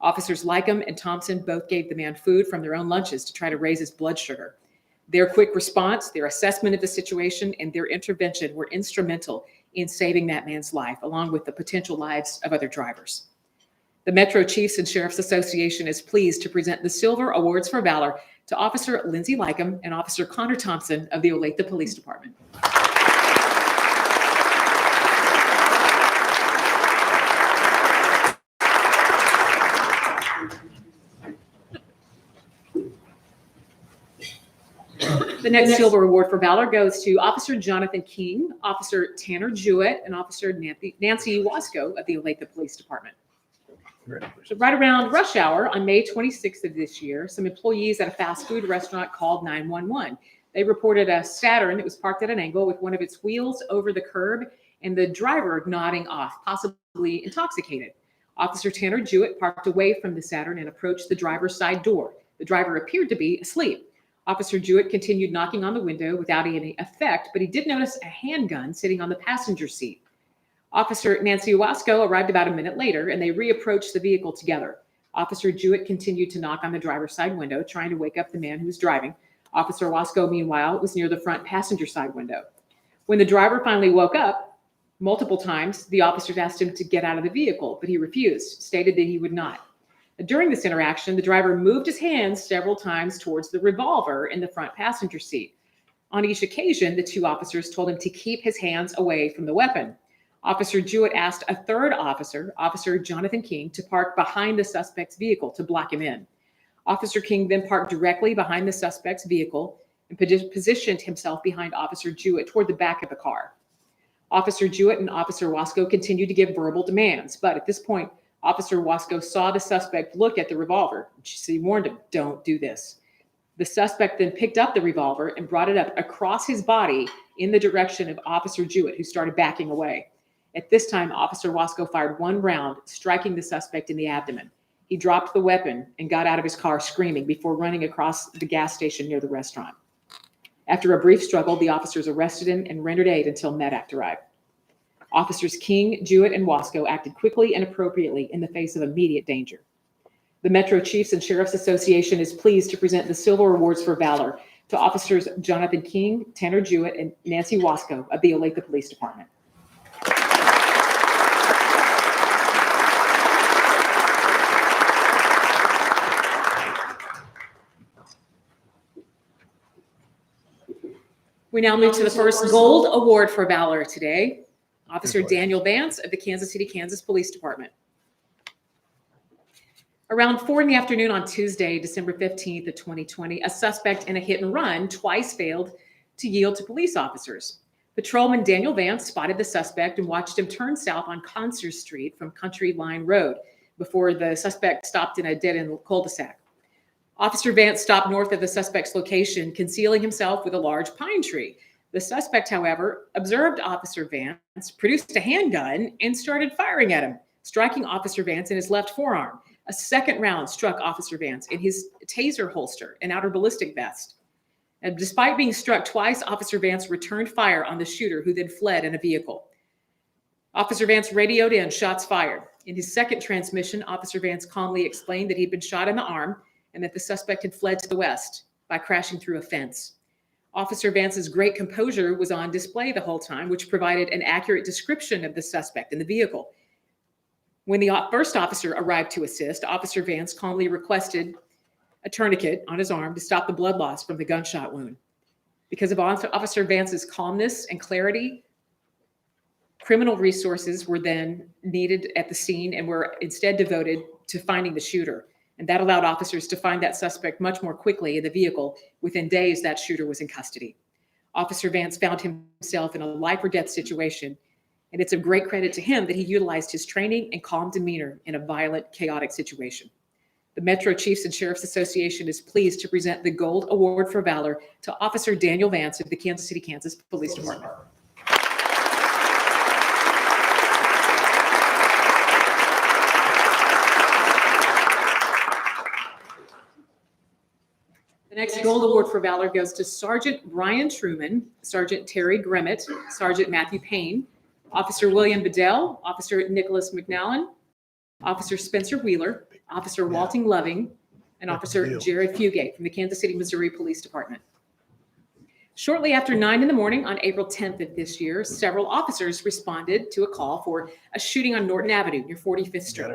Officers Lycum and Thompson both gave the man food from their own lunches to try to raise his blood sugar. Their quick response, their assessment of the situation, and their intervention were instrumental in saving that man's life, along with the potential lives of other drivers. The Metro Chiefs and Sheriffs Association is pleased to present the Silver Awards for Valor to Officer Lindsay Lycum and Officer Connor Thompson of the Olathe Police Department. The next Silver Award for Valor goes to Officer Jonathan King, Officer Tanner Jewett, and Officer Nancy Wasco of the Olathe Police Department. So right around rush hour on May 26th of this year, some employees at a fast food restaurant called 911. They reported a Saturn that was parked at an angle with one of its wheels over the curb and the driver nodding off, possibly intoxicated. Officer Tanner Jewett parked away from the Saturn and approached the driver's side door. The driver appeared to be asleep. Officer Jewett continued knocking on the window without any effect, but he did notice a handgun sitting on the passenger seat. Officer Nancy Wasco arrived about a minute later, and they reapproached the vehicle together. Officer Jewett continued to knock on the driver's side window, trying to wake up the man who was driving. Officer Wasco, meanwhile, was near the front passenger side window. When the driver finally woke up, multiple times, the officers asked him to get out of the vehicle, but he refused, stated that he would not. During this interaction, the driver moved his hands several times towards the revolver in the front passenger seat. On each occasion, the two officers told him to keep his hands away from the weapon. Officer Jewett asked a third officer, Officer Jonathan King, to park behind the suspect's vehicle to block him in. Officer King then parked directly behind the suspect's vehicle and positioned himself behind Officer Jewett toward the back of the car. Officer Jewett and Officer Wasco continued to give verbal demands, but at this point, Officer Wasco saw the suspect look at the revolver. She warned him, "Don't do this." The suspect then picked up the revolver and brought it up across his body in the direction of Officer Jewett, who started backing away. At this time, Officer Wasco fired one round, striking the suspect in the abdomen. He dropped the weapon and got out of his car screaming before running across the gas station near the restaurant. After a brief struggle, the officers arrested him and rendered aid until MEDAC arrived. Officers King, Jewett, and Wasco acted quickly and appropriately in the face of immediate danger. The Metro Chiefs and Sheriffs Association is pleased to present the Silver Awards for Valor to Officers Jonathan King, Tanner Jewett, and Nancy Wasco of the Olathe Police Department. We now move to the first Gold Award for Valor today. Officer Daniel Vance of the Kansas City, Kansas Police Department. Around 4 p.m. on Tuesday, December 15th of 2020, a suspect in a hit and run twice failed to yield to police officers. Patrolman Daniel Vance spotted the suspect and watched him turn south on Concert Street from Country Line Road before the suspect stopped in a dead-end cul-de-sac. Officer Vance stopped north of the suspect's location, concealing himself with a large pine tree. The suspect, however, observed Officer Vance, produced a handgun, and started firing at him, striking Officer Vance in his left forearm. A second round struck Officer Vance in his taser holster and outer ballistic vest. And despite being struck twice, Officer Vance returned fire on the shooter, who then fled in a vehicle. Officer Vance radioed in shots fired. In his second transmission, Officer Vance calmly explained that he'd been shot in the arm and that the suspect had fled to the west. by crashing through a fence. Officer Vance's great composure was on display the whole time, which provided an accurate description of the suspect in the vehicle. When the first officer arrived to assist, Officer Vance calmly requested a tourniquet on his arm to stop the blood loss from the gunshot wound. Because of Officer Vance's calmness and clarity, criminal resources were then needed at the scene and were instead devoted to finding the shooter. And that allowed officers to find that suspect much more quickly in the vehicle. Within days, that shooter was in custody. Officer Vance found himself in a life or death situation, and it's a great credit to him that he utilized his training and calm demeanor in a violent, chaotic situation. The Metro Chiefs and Sheriffs Association is pleased to present the Gold Award for Valor to Officer Daniel Vance of the Kansas City, Kansas Police Department. The next Gold Award for Valor goes to Sergeant Brian Truman, Sergeant Terry Grimmett, Sergeant Matthew Payne, Officer William Bedell, Officer Nicholas McNallen, Officer Spencer Wheeler, Officer Walting Loving, and Officer Jared Fugate from the Kansas City, Missouri Police Department. Shortly after 9 in the morning on April 10th of this year, several officers responded to a call for a shooting on Norton Avenue near 45th Street.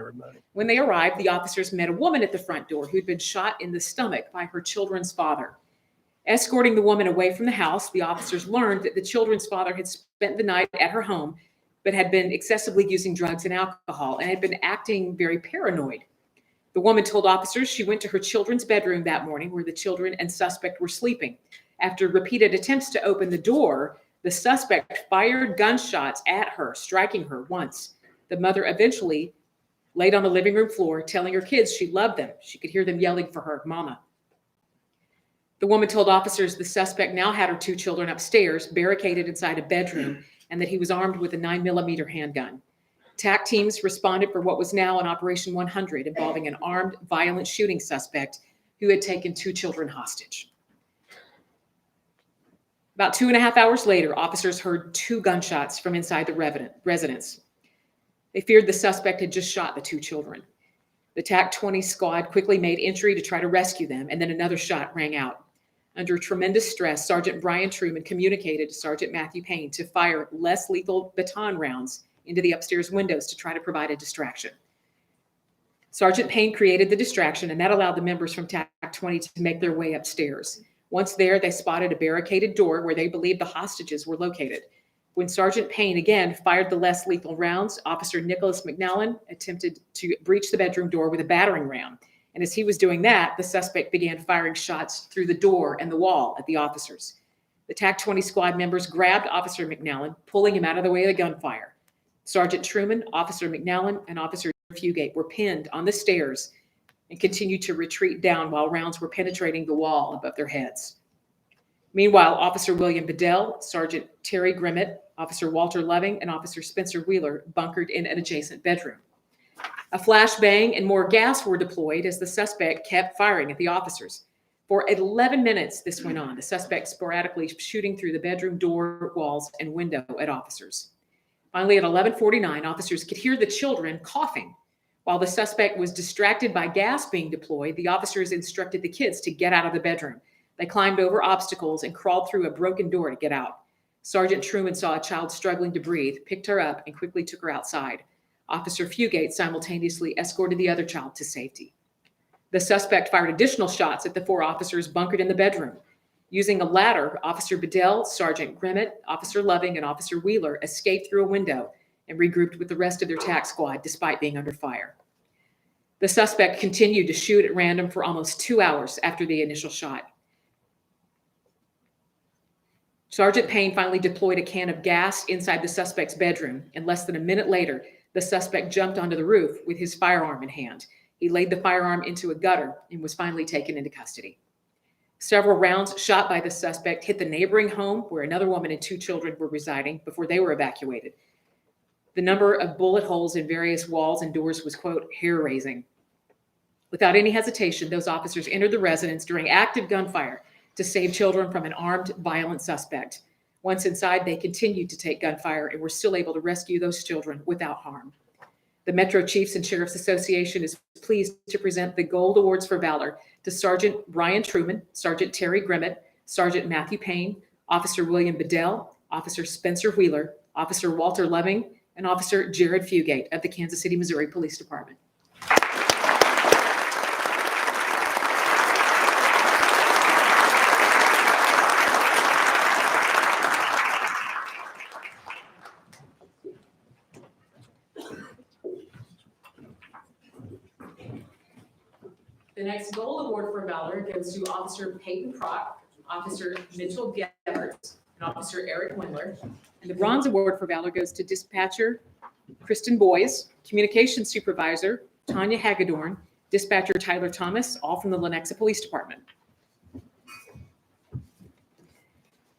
When they arrived, the officers met a woman at the front door who'd been shot in the stomach by her children's father. Escorting the woman away from the house, the officers learned that the children's father had spent the night at her home, but had been excessively using drugs and alcohol and had been acting very paranoid. The woman told officers she went to her children's bedroom that morning where the children and suspect were sleeping. After repeated attempts to open the door, the suspect fired gunshots at her, striking her once. The mother eventually laid on the living room floor, telling her kids she loved them. She could hear them yelling for her, "Mama." The woman told officers the suspect now had her 2 children upstairs, barricaded inside a bedroom, and that he was armed with a 9mm handgun. TAC teams responded for what was now an Operation 100, involving an armed, violent shooting suspect who had taken 2 children hostage. About 2.5 hours later, officers heard 2 gunshots from inside the residence. They feared the suspect had just shot the 2 children. The TAC 20 squad quickly made entry to try to rescue them, and then another shot rang out. Under tremendous stress, Sergeant Brian Truman communicated to Sergeant Matthew Payne to fire less lethal baton rounds into the upstairs windows to try to provide a distraction. Sergeant Payne created the distraction, and that allowed the members from TAC 20 to make their way upstairs. Once there, they spotted a barricaded door where they believed the hostages were located. When Sergeant Payne again fired the less lethal rounds, Officer Nicholas McNallen attempted to breach the bedroom door with a battering ram. And as he was doing that, the suspect began firing shots through the door and the wall at the officers. The TAC 20 squad members grabbed Officer McNallen, pulling him out of the way of the gunfire. Sergeant Truman, Officer McNallen, and Officer Fugate were pinned on the stairs and continued to retreat down while rounds were penetrating the wall above their heads. Meanwhile, Officer William Bedell, Sergeant Terry Grimmett, Officer Walter Loving, and Officer Spencer Wheeler bunkered in an adjacent bedroom. A flashbang and more gas were deployed as the suspect kept firing at the officers. For 11 minutes, this went on, the suspect sporadically shooting through the bedroom door, walls, and window at officers. Finally, at 11:49, officers could hear the children coughing. While the suspect was distracted by gas being deployed, the officers instructed the kids to get out of the bedroom. They climbed over obstacles and crawled through a broken door to get out. Sergeant Truman saw a child struggling to breathe, picked her up, and quickly took her outside. Officer Fugate simultaneously escorted the other child to safety. The suspect fired additional shots at the 4 officers bunkered in the bedroom. Using a ladder, Officer Bedell, Sergeant Grimmett, Officer Loving, and Officer Wheeler escaped through a window and regrouped with the rest of their TAC squad despite being under fire. The suspect continued to shoot at random for almost 2 hours after the initial shot. Sergeant Payne finally deployed a can of gas inside the suspect's bedroom, and less than a minute later, the suspect jumped onto the roof with his firearm in hand. He laid the firearm into a gutter and was finally taken into custody. Several rounds shot by the suspect hit the neighboring home where another woman and 2 children were residing before they were evacuated. The number of bullet holes in various walls and doors was, quote, hair-raising. Without any hesitation, those officers entered the residence during active gunfire to save children from an armed, violent suspect. Once inside, they continued to take gunfire and were still able to rescue those children without harm. The Metro Chiefs and Sheriffs Association is pleased to present the Gold Awards for Valor to Sergeant Brian Truman, Sergeant Terry Grimmett, Sergeant Matthew Payne, Officer William Bedell, Officer Spencer Wheeler, Officer Walter Loving, and Officer Jared Fugate of the Kansas City, Missouri Police Department. The next Gold Award for Valor goes to Officer Peyton Prock, Officer Mitchell Geverts, and Officer Eric Windler. And the Bronze Award for Valor goes to Dispatcher Kristen Boyes, Communications Supervisor Tanya Hagedorn, Dispatcher Tyler Thomas, all from the Lenexa Police Department.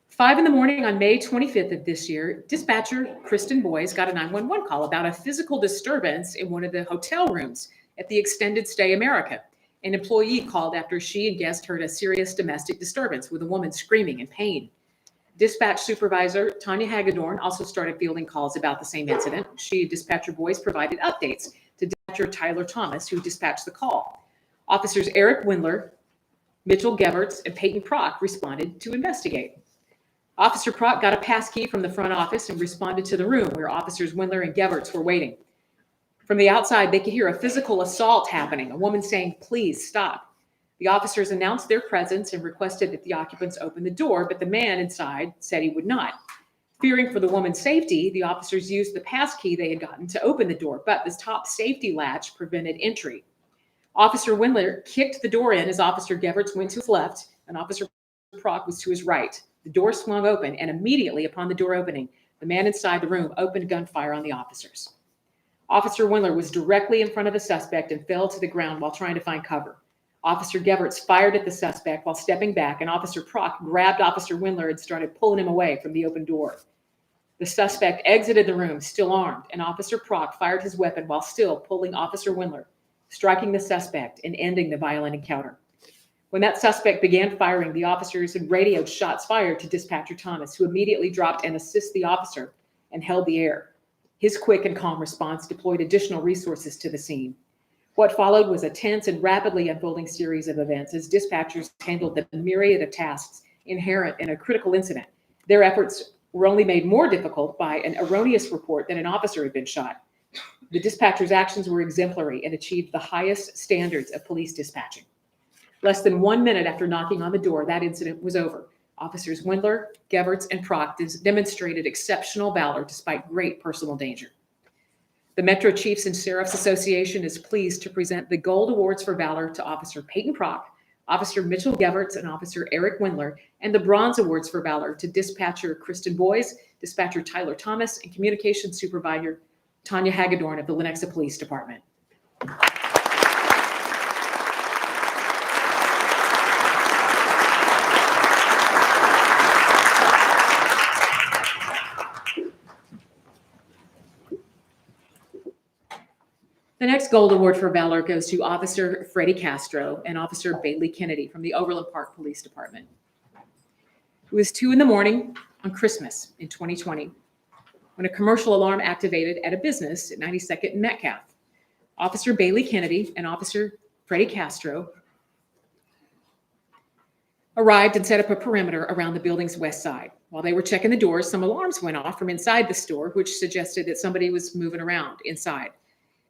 5 in the morning on May 25th of this year, Dispatcher Kristen Boyes got a 911 call about a physical disturbance in one of the hotel rooms at the Extended Stay America. An employee called after she and guests heard a serious domestic disturbance with a woman screaming in pain. Dispatch Supervisor Tanya Hagedorn also started fielding calls about the same incident. She and Dispatcher Boyes provided updates to Dispatcher Tyler Thomas, who dispatched the call. Officers Eric Windler, Mitchell Geverts, and Peyton Prock responded to investigate. Officer Prock got a pass key from the front office and responded to the room where Officers Windler and Geverts were waiting. From the outside, they could hear a physical assault happening, a woman saying, "Please stop." The officers announced their presence and requested that the occupants open the door, but the man inside said he would not. Fearing for the woman's safety, the officers used the pass key they had gotten to open the door, but the top safety latch prevented entry. Officer Windler kicked the door in as Officer Geverts went to his left, and Officer Prock was to his right. The door swung open, and immediately upon the door opening, the man inside the room opened gunfire on the officers. Officer Windler was directly in front of the suspect and fell to the ground while trying to find cover. Officer Geverts fired at the suspect while stepping back, and Officer Prock grabbed Officer Windler and started pulling him away from the open door. The suspect exited the room, still armed, and Officer Prock fired his weapon while still pulling Officer Windler, striking the suspect and ending the violent encounter. When that suspect began firing, the officers had radioed shots fired to Dispatcher Thomas, who immediately dropped and assisted the officer and held the air. His quick and calm response deployed additional resources to the scene. What followed was a tense and rapidly unfolding series of events as dispatchers handled the myriad of tasks inherent in a critical incident. Their efforts were only made more difficult by an erroneous report that an officer had been shot. The dispatchers' actions were exemplary and achieved the highest standards of police dispatching. Less than 1 minute after knocking on the door, that incident was over. Officers Windler, Geverts, and Prock demonstrated exceptional valor despite great personal danger. The Metro Chiefs and Sheriffs Association is pleased to present the Gold Awards for Valor to Officer Peyton Prock, Officer Mitchell Geverts, and Officer Eric Windler, and the Bronze Awards for Valor to Dispatcher Kristen Boyes, Dispatcher Tyler Thomas, and Communications Supervisor Tanya Hagedorn of the Lenexa Police Department. The next Gold Award for Valor goes to Officer Freddie Castro and Officer Bailey Kennedy from the Overland Park Police Department. It was 2 a.m. on Christmas in 2020 when a commercial alarm activated at a business at 92nd and Metcalf. Officer Bailey Kennedy and Officer Freddie Castro arrived and set up a perimeter around the building's west side. While they were checking the doors, some alarms went off from inside the store, which suggested that somebody was moving around inside.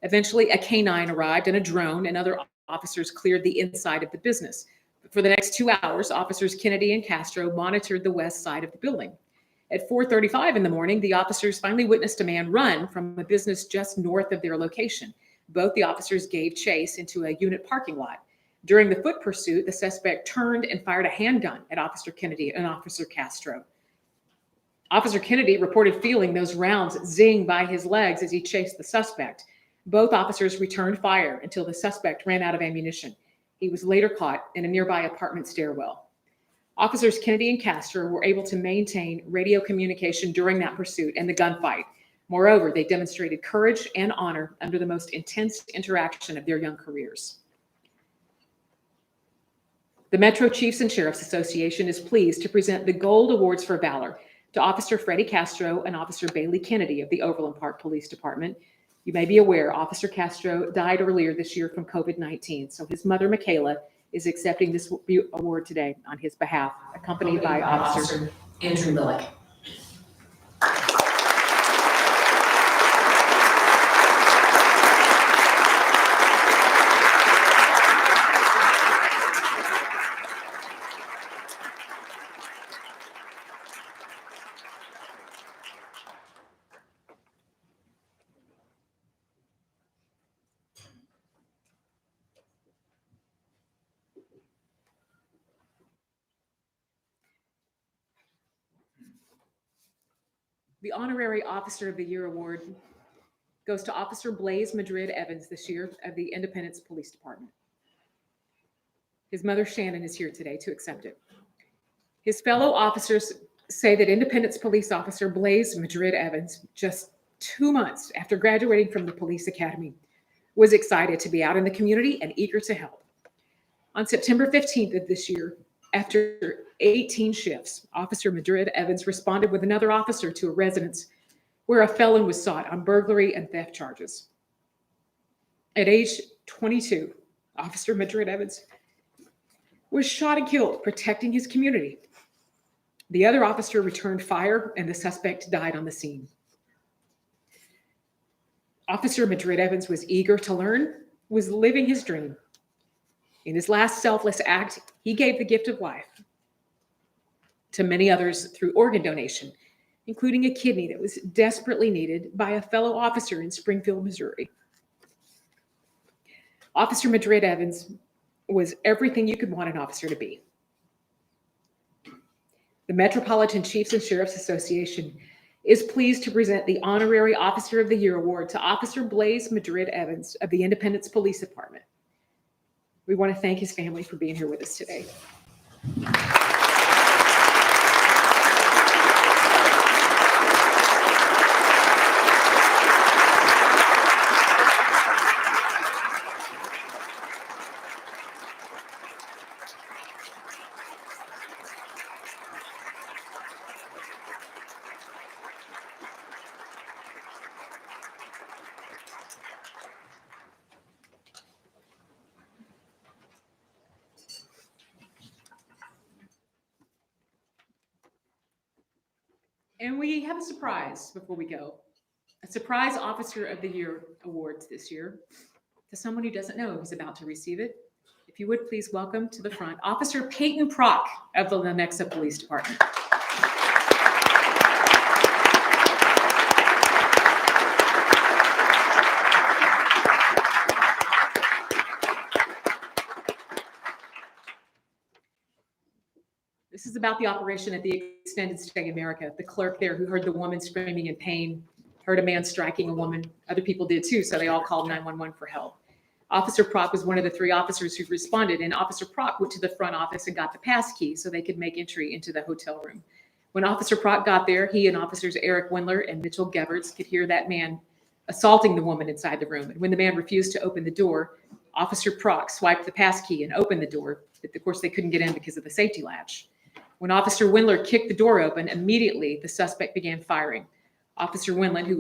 Eventually, a canine arrived and a drone, and other officers cleared the inside of the business. For the next 2 hours, Officers Kennedy and Castro monitored the west side of the building. At 4:35 in the morning, the officers finally witnessed a man run from a business just north of their location. Both the officers gave chase into a unit parking lot. During the foot pursuit, the suspect turned and fired a handgun at Officer Kennedy and Officer Castro. Officer Kennedy reported feeling those rounds zing by his legs as he chased the suspect. Both officers returned fire until the suspect ran out of ammunition. He was later caught in a nearby apartment stairwell. Officers Kennedy and Castro were able to maintain radio communication during that pursuit and the gunfight. Moreover, they demonstrated courage and honor under the most intense interaction of their young careers. The Metro Chiefs and Sheriffs Association is pleased to present the Gold Awards for Valor to Officer Freddie Castro and Officer Bailey Kennedy of the Overland Park Police Department. You may be aware Officer Castro died earlier this year from COVID-19, so his mother, Michaela, is accepting this award today on his behalf, accompanied by Officer Andrew Millick. The Honorary Officer of the Year Award goes to Officer Blaze Madrid Evans this year of the Independence Police Department. His mother, Shannon, is here today to accept it. His fellow officers say that Independence Police Officer Blaze Madrid Evans, just 2 months after graduating from the police academy, was excited to be out in the community and eager to help. On September 15th of this year, after 18 shifts, Officer Madrid Evans responded with another officer to a residence where a felon was sought on burglary and theft charges. At age 22, Officer Madrid Evans was shot and killed protecting his community. The other officer returned fire and the suspect died on the scene. Officer Madrid Evans was eager to learn, was living his dream. In his last selfless act, he gave the gift of life to many others through organ donation, including a kidney that was desperately needed by a fellow officer in Springfield, Missouri. Officer Madrid Evans was everything you could want an officer to be. The Metropolitan Chiefs and Sheriffs Association is pleased to present the Honorary Officer of the Year Award to Officer Blaze Madrid Evans of the Independence Police Department. We want to thank his family for being here with us today. And we have a surprise before we go. A surprise Officer of the Year awards this year to someone who doesn't know who's about to receive it. If you would please welcome to the front Officer Peyton Prock of the Lenexa Police Department. This is about the operation at the Extended Stay America. The clerk there who heard the woman screaming in pain, heard a man striking a woman. Other people did too, so they all called 911 for help. Officer Prock was one of the 3 officers who responded, and Officer Prock went to the front office and got the pass key so they could make entry into the hotel room. When Officer Prock got there, he and Officers Eric Wendler and Mitchell Geverts could hear that man assaulting the woman inside the room. And when the man refused to open the door, Officer Prock swiped the pass key and opened the door. But of course, they couldn't get in because of the safety latch. When Officer Wendler kicked the door open, immediately the suspect began firing. Officer Wendler, who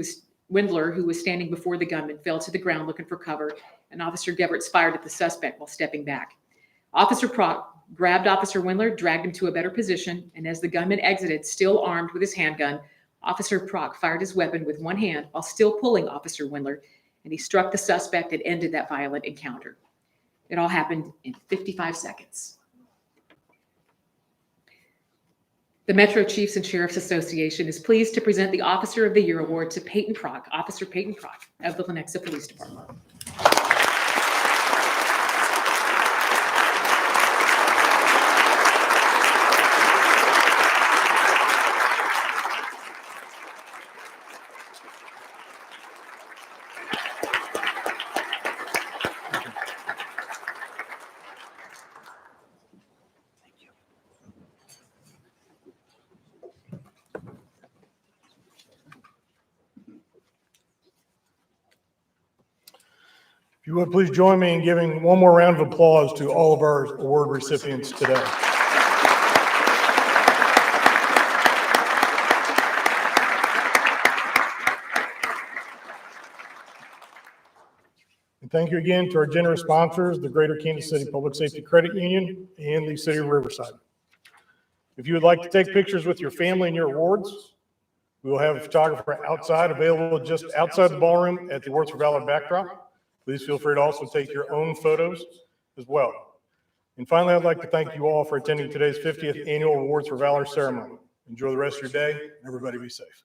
was standing before the gunman, fell to the ground looking for cover, and Officer Geverts fired at the suspect while stepping back. Officer Prock grabbed Officer Wendler, dragged him to a better position, and as the gunman exited, still armed with his handgun, Officer Prock fired his weapon with one hand while still pulling Officer Wendler, and he struck the suspect and ended that violent encounter. It all happened in 55 seconds. The Metro Chiefs and Sheriffs Association is pleased to present the Officer of the Year Award to Peyton Prock, Officer Peyton Prock of the Lenexa Police Department. If you would please join me in giving one more round of applause to all of our award recipients today. thank you again to our generous sponsors, the Greater Kansas City Public Safety Credit Union and the City of Riverside. If you would like to take pictures with your family and your awards, we will have a photographer outside available just outside the ballroom at the Awards for Valor backdrop. Please feel free to also take your own photos as well. And finally, I'd like to thank you all for attending today's 50th Annual Awards for Valor ceremony. Enjoy the rest of your day. Everybody be safe.